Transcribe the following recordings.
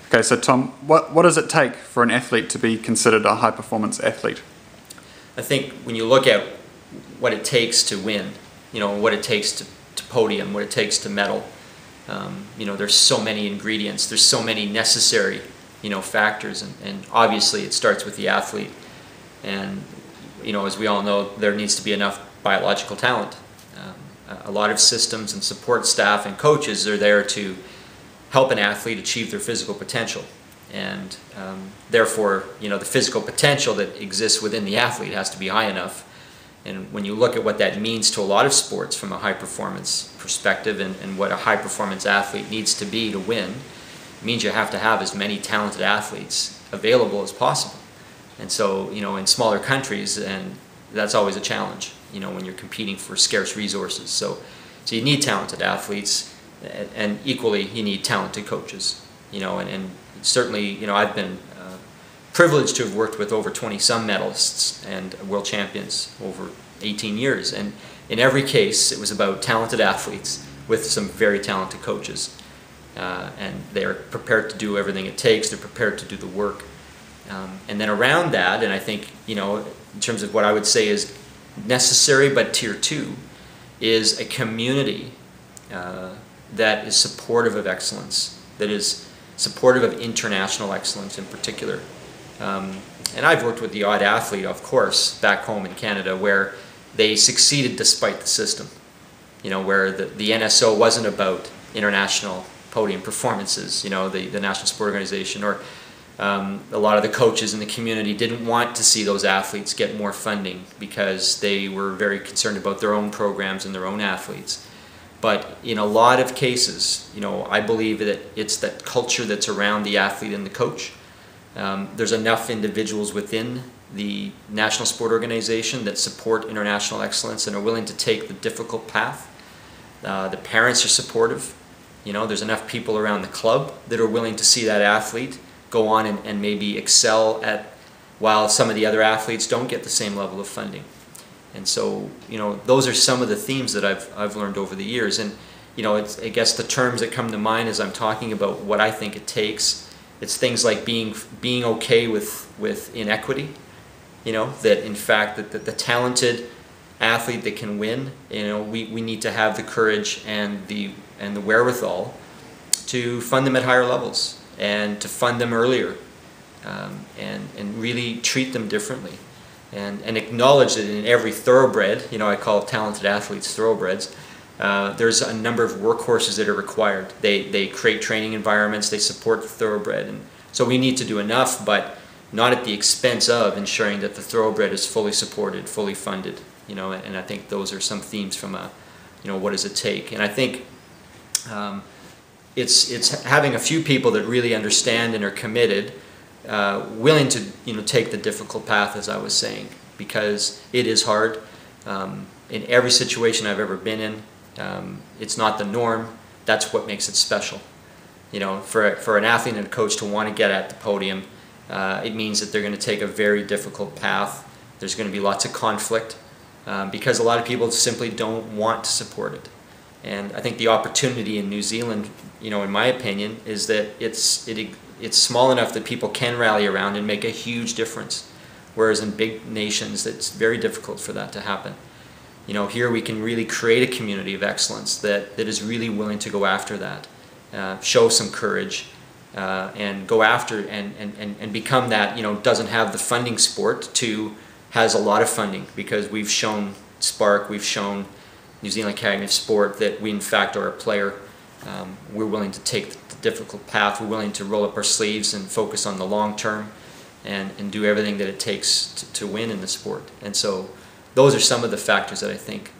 Okay, so Tom, what does it take for an athlete to be considered a high-performance athlete? I think when you look at what it takes to win, what it takes to podium, what it takes to medal, there's so many ingredients, there's so many necessary, factors, and obviously it starts with the athlete. And, as we all know, there needs to be enough biological talent. A lot of systems and support staff and coaches are there to help an athlete achieve their physical potential. And therefore, the physical potential that exists within the athlete has to be high enough. And when you look at what that means to a lot of sports from a high performance perspective and what a high performance athlete needs to be to win, it means you have to have as many talented athletes available as possible. And so, in smaller countries, and that's always a challenge, when you're competing for scarce resources. So you need talented athletes, and equally you need talented coaches, and certainly, I've been privileged to have worked with over 20-some medalists and world champions over 18 years. And in every case, it was about talented athletes with some very talented coaches. And they're prepared to do everything it takes. They're prepared to do the work. And then around that, and I think, in terms of what I would say is necessary but tier 2, is a community that is supportive of excellence, that is supportive of international excellence in particular. And I've worked with the odd athlete, of course, back home in Canada, where they succeeded despite the system. Where the NSO wasn't about international podium performances, the National Sport Organization, or a lot of the coaches in the community didn't want to see those athletes get more funding because they were very concerned about their own programs and their own athletes. But in a lot of cases, I believe that it's that culture that's around the athlete and the coach. There's enough individuals within the National Sport Organization that support international excellence and are willing to take the difficult path. The parents are supportive. There's enough people around the club that are willing to see that athlete go on and maybe excel while some of the other athletes don't get the same level of funding. And so, those are some of the themes that I've learned over the years. And, I guess the terms that come to mind as I'm talking about what I think it takes, it's things like being okay with inequity, that in fact that the talented athlete that can win, we need to have the courage and the wherewithal to fund them at higher levels and to fund them earlier, and really treat them differently, and acknowledge that in every thoroughbred, I call talented athletes thoroughbreds, there's a number of workhorses that are required. They create training environments, they support the thoroughbred, and so we need to do enough, but not at the expense of ensuring that the thoroughbred is fully supported, fully funded, and I think those are some themes from what does it take. And I think it's having a few people that really understand and are committed, willing to take the difficult path, as I was saying, because it is hard. In every situation I've ever been in, it's not the norm. That's what makes it special. For an athlete and a coach to want to get at the podium, it means that they're going to take a very difficult path. There's going to be lots of conflict because a lot of people simply don't want to support it. And I think the opportunity in New Zealand, in my opinion, is that it's small enough that people can rally around and make a huge difference, whereas in big nations, it's very difficult for that to happen. Here we can really create a community of excellence that is really willing to go after that, show some courage, and go after and become that, doesn't have the funding sport to has a lot of funding, because we've shown Spark, we've shown New Zealand Academy of Sport that we in fact are a player. We're willing to take the difficult path, we're willing to roll up our sleeves and focus on the long term and do everything that it takes to win in the sport. And so those are some of the factors that I think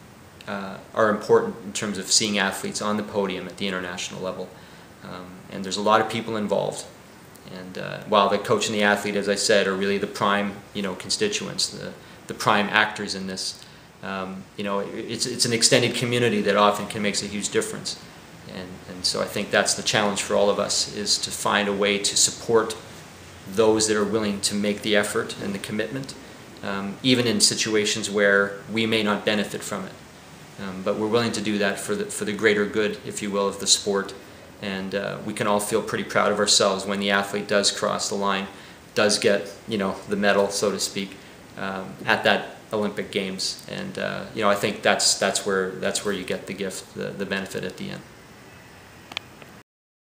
are important in terms of seeing athletes on the podium at the international level. And there's a lot of people involved. And while the coach and the athlete, as I said, are really the prime, constituents, the prime actors in this, it's an extended community that often can make a huge difference. And so I think that's the challenge for all of us, is to find a way to support those that are willing to make the effort and the commitment, even in situations where we may not benefit from it. But we're willing to do that for the greater good, if you will, of the sport and we can all feel pretty proud of ourselves when the athlete does cross the line, does get, you know, the medal, so to speak, at that Olympic Games. And you know, I think that's where you get the gift, the benefit at the end.